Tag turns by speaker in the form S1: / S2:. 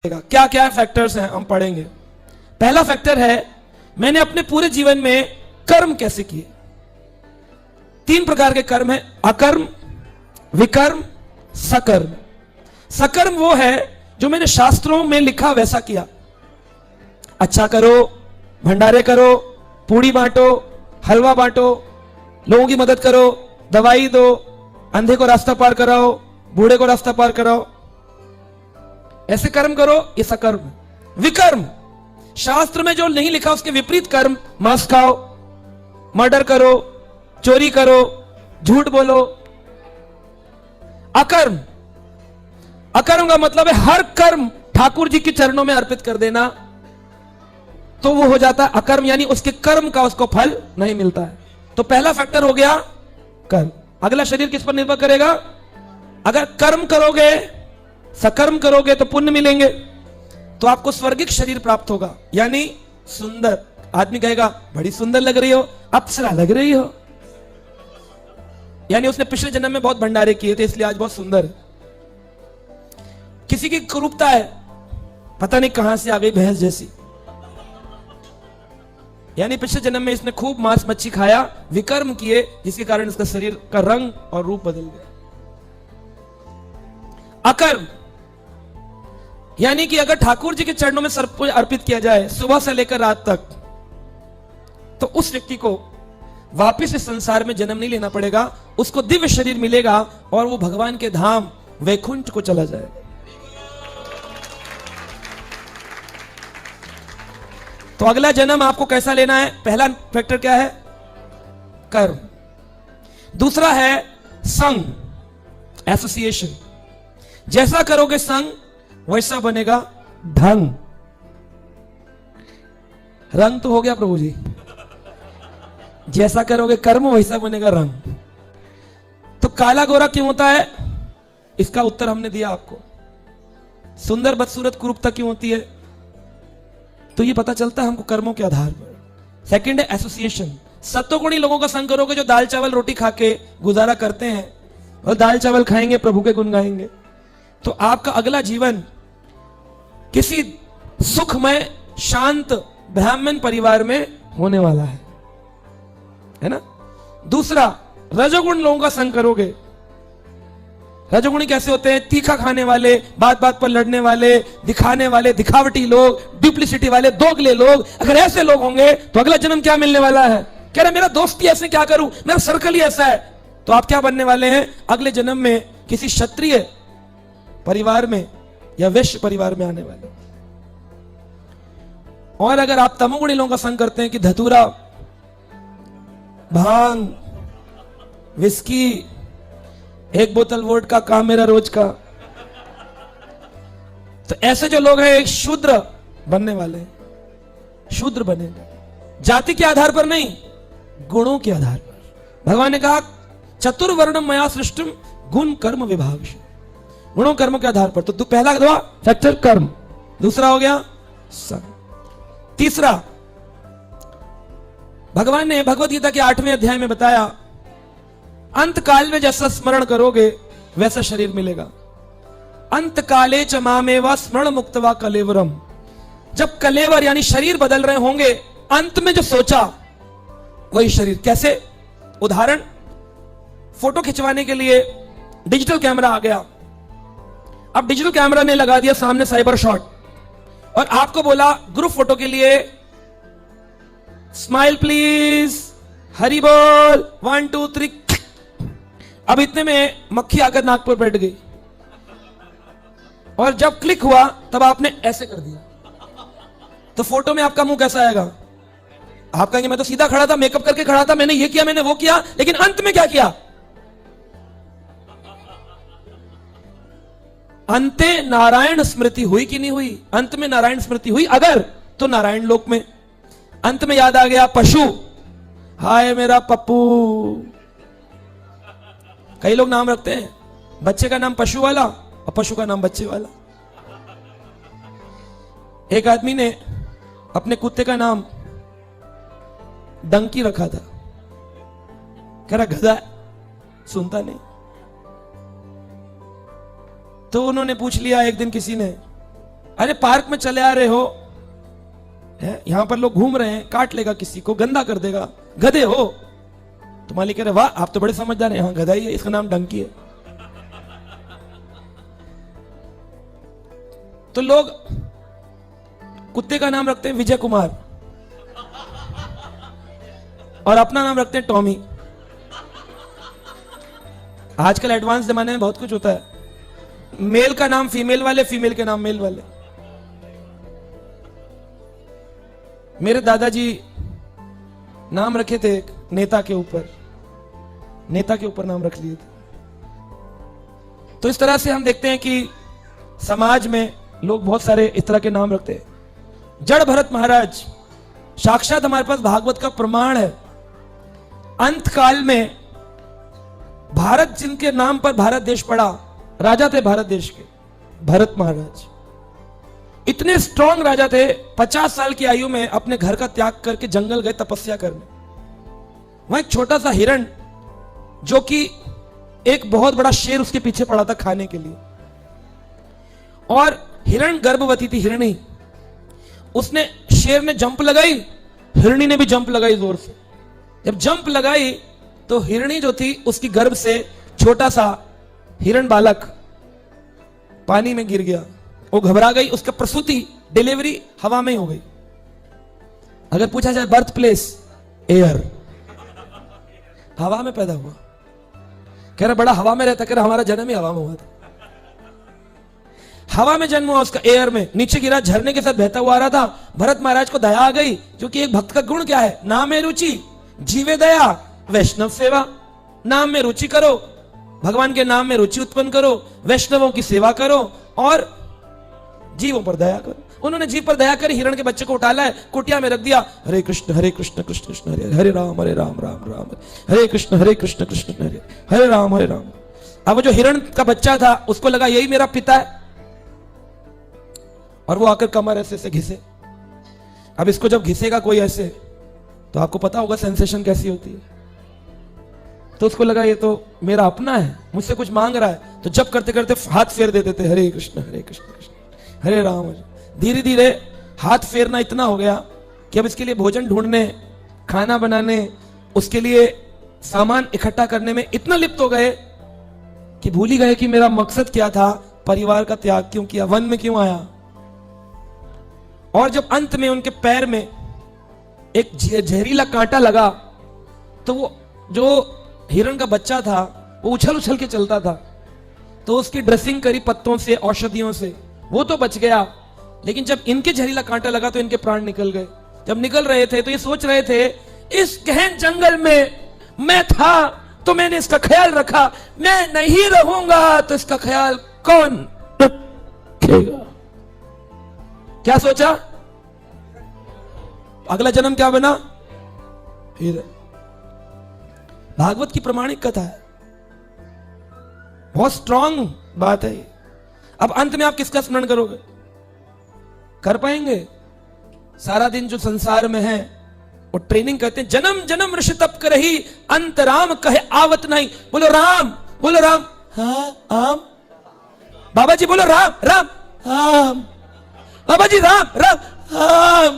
S1: क्या क्या फैक्टर्स हैं हम पढ़ेंगे। पहला फैक्टर है मैंने अपने पूरे जीवन में कर्म कैसे किए। 3 प्रकार के कर्म हैं, अकर्म, विकर्म, सकर्म। सकर्म वो है जो मैंने शास्त्रों में लिखा वैसा किया। अच्छा करो, भंडारे करो, पूड़ी बांटो, हलवा बांटो, लोगों की मदद करो, दवाई दो, अंधे को रास्ता पार कराओ, बूढ़े को रास्ता पार कराओ, ऐसे कर्म करो, ये सकर्म। विकर्म, शास्त्र में जो नहीं लिखा उसके विपरीत कर्म, मांस खाओ, मर्डर करो, चोरी करो, झूठ बोलो। अकर्म, अकर्म का मतलब है हर कर्म ठाकुर जी के चरणों में अर्पित कर देना, तो वो हो जाता है अकर्म, यानी उसके कर्म का उसको फल नहीं मिलता है। तो पहला फैक्टर हो गया कर्म। अगला शरीर किस पर निर्भर करेगा? अगर कर्म करोगे, सकर्म करोगे तो पुण्य मिलेंगे, तो आपको स्वर्गिक शरीर प्राप्त होगा, यानी सुंदर। आदमी कहेगा बड़ी सुंदर लग रही हो, अप्सरा लग रही हो, यानी उसने पिछले जन्म में बहुत भंडारे किए थे इसलिए आज बहुत सुंदर है। किसी की कुरूपता है, पता नहीं कहां से आ गई भैंस जैसी, यानी पिछले जन्म में इसने खूब मांस मच्छी खाया, विकर्म किए, जिसके कारण इसका शरीर का रंग और रूप बदल गया। अकर्म, यानी कि अगर ठाकुर जी के चरणों में सर्प अर्पित किया जाए सुबह से लेकर रात तक, तो उस व्यक्ति को वापिस इस संसार में जन्म नहीं लेना पड़ेगा, उसको दिव्य शरीर मिलेगा और वो भगवान के धाम वैकुंठ को चला जाएगा। तो अगला जन्म आपको कैसा लेना है? पहला फैक्टर क्या है? कर्म। दूसरा है संग, एसोसिएशन। जैसा करोगे संग वैसा बनेगा ढंग। रंग तो हो गया प्रभु जी, जैसा करोगे कर्म वैसा बनेगा रंग। तो काला गोरा क्यों होता है? इसका उत्तर हमने दिया आपको। सुंदर बदसूरत कुरूपता क्यों होती है? तो ये पता चलता है हमको कर्मों के आधार पर। सेकंड है एसोसिएशन। सत्वगुणी लोगों का संग करोगे जो दाल चावल रोटी खा के गुजारा करते हैं, और दाल चावल खाएंगे, प्रभु के गुण गाएंगे, तो आपका अगला जीवन किसी सुखमय शांत ब्राह्मण परिवार में होने वाला है ना। दूसरा, रजोगुण लोगों का संग करोगे। रजोगुणी कैसे होते हैं? तीखा खाने वाले, बात बात पर लड़ने वाले, दिखाने वाले, दिखावटी लोग, डुप्लिसिटी वाले, दोगले लोग। अगर ऐसे लोग होंगे तो अगला जन्म क्या मिलने वाला है? कह रहे मेरा दोस्त ही ऐसे, क्या करूं, मेरा सर्कल ही ऐसा है। तो आप क्या बनने वाले हैं? अगले जन्म में किसी क्षत्रिय परिवार में या वैश्य परिवार में आने वाले। और अगर आप तमोगुणी लोगों का संग करते हैं कि धतूरा, भांग, विस्की, 1 बोतल वोडका काम मेरा रोज का, तो ऐसे जो लोग हैं एक शूद्र बनने वाले हैं। शूद्र बनेंगे जाति के आधार पर नहीं, गुणों के आधार पर। भगवान ने कहा चतुर्वर्णम मया सृष्टम गुण कर्म विभाग, गुणों कर्म के आधार पर। तो पहला दवा फैक्टर कर्म, दूसरा हो गया संग। तीसरा, भगवान ने भगवत गीता के 8वें अध्याय में बताया अंत काल में जैसा स्मरण करोगे वैसा शरीर मिलेगा। अंत काले च मामेवा स्मरण मुक्तवा कलेवरम। जब कलेवर यानी शरीर बदल रहे होंगे, अंत में जो सोचा वही शरीर। कैसे? उदाहरण, फोटो खिंचवाने के लिए डिजिटल कैमरा आ गया। अब डिजिटल कैमरा ने लगा दिया सामने साइबर शॉट और आपको बोला ग्रुप फोटो के लिए स्माइल प्लीज, हरि बोल, 1 2 3। अब इतने में मक्खी आकर नाक पर बैठ गई और जब क्लिक हुआ तब आपने ऐसे कर दिया, तो फोटो में आपका मुंह कैसा आएगा? आप कहेंगे मैं तो सीधा खड़ा था, मेकअप करके खड़ा था, मैंने ये किया, मैंने वो किया, लेकिन अंत में क्या किया? अंते नारायण स्मृति हुई कि नहीं हुई? अंत में नारायण स्मृति हुई अगर, तो नारायण लोक में। अंत में याद आ गया पशु, हाय मेरा पप्पू। कई लोग नाम रखते हैं, बच्चे का नाम पशु वाला और पशु का नाम बच्चे वाला। एक आदमी ने अपने कुत्ते का नाम डंकी रखा था। कह रहा गधा है, सुनता नहीं। तो उन्होंने पूछ लिया एक दिन किसी ने, अरे पार्क में चले आ रहे हो, यहां पर लोग घूम रहे हैं, काट लेगा किसी को, गंदा कर देगा, गधे हो। तो मालिक कह रहे वाह आप तो बड़े समझदार हैं, हाँ गधा ही है, इसका नाम डंकी है। तो लोग कुत्ते का नाम रखते हैं विजय कुमार और अपना नाम रखते हैं टॉमी। आजकल एडवांस जमाने में बहुत कुछ होता है, मेल का नाम फीमेल वाले, फीमेल के नाम मेल वाले। मेरे दादाजी नाम रखे थे एक नेता के ऊपर, नेता के ऊपर नाम रख लिए थे। तो इस तरह से हम देखते हैं कि समाज में लोग बहुत सारे इस तरह के नाम रखते हैं। जड़ भरत महाराज साक्षात हमारे पास भागवत का प्रमाण है। अंत काल में भारत जिनके नाम पर भारत देश पड़ा, राजा थे भारत देश के भरत महाराज। इतने स्ट्रांग राजा थे, 50 साल की आयु में अपने घर का त्याग करके जंगल गए तपस्या करने। वहां एक छोटा सा हिरण, जो कि एक बहुत बड़ा शेर उसके पीछे पड़ा था खाने के लिए, और हिरण गर्भवती थी, हिरणी। उसने, शेर ने जंप लगाई, हिरणी ने भी जंप लगाई जोर से। जब जंप लगाई तो हिरणी जो थी उसकी गर्भ से छोटा सा हिरण बालक पानी में गिर गया। वो घबरा गई, उसका प्रसूति, डिलीवरी हवा में ही हो गई। अगर पूछा जाए बर्थ प्लेस, एयर, हवा में पैदा हुआ। कह रहा बड़ा हवा में रहता, कह रहा हमारा जन्म ही हवा में हुआ था। हवा में जन्म हुआ उसका, एयर में। नीचे गिरा, झरने के साथ बहता हुआ आ रहा था। भरत महाराज को दया आ गई, क्योंकि एक भक्त का गुण क्या है, नाम में रुचि, जीवे दया, वैष्णव सेवा। नाम में रुचि करो, भगवान के नाम में रुचि उत्पन्न करो, वैष्णवों की सेवा करो और जीवों पर दया करो। उन्होंने जीव पर दया करी, हिरण के बच्चे को उठा लाए, कुटिया में रख दिया। हरे कृष्ण कृष्ण कृष्ण हरे हरे, राम राम राम हरे कृष्ण कृष्ण हरे हरे राम हरे राम। अब वो जो हिरण का बच्चा था उसको लगा यही मेरा पिता है, और वो आकर कमर ऐसे से घिसे। अब इसको जब घिसेगा कोई ऐसे, तो आपको पता होगा सेंसेशन कैसी होती है। तो उसको लगा ये तो मेरा अपना है, मुझसे कुछ मांग रहा है। तो जब करते करते हाथ फेर देते थे, हरे कृष्ण कृष्ण हरे राम। धीरे धीरे हाथ फेरना इतना हो गया कि अब इसके लिए भोजन ढूंढने, खाना बनाने, उसके लिए सामान इकट्ठा करने में इतना लिप्त हो गए कि भूल ही गए कि मेरा मकसद क्या था, परिवार का त्याग क्यों किया, वन में क्यों आया। और जब अंत में उनके पैर में एक जहरीला कांटा लगा, तो वो जो हिरण का बच्चा था वो उछल उछल के चलता था। तो उसकी ड्रेसिंग करी पत्तों से, औषधियों से, वो तो बच गया। लेकिन जब इनके जहरीला कांटा लगा तो इनके प्राण निकल गए। जब निकल रहे थे तो ये सोच रहे थे, इस गहन जंगल में मैं था तो मैंने इसका ख्याल रखा, मैं नहीं रहूंगा तो इसका ख्याल कौन रखेगा। क्या सोचा, अगला जन्म क्या बना, हिरण। भागवत की प्रमाणिक कथा है, बहुत स्ट्रांग बात है। अब अंत में आप किसका स्मरण करोगे, कर पाएंगे? सारा दिन जो संसार में है वो ट्रेनिंग कहते हैं, जन्म जन्म ऋषि तप करही, अंत राम कहे आवत नहीं। बोलो राम, बोलो राम। हाँ आम। बाबा जी बोलो राम राम। हाँ बाबा जी राम राम। हाँ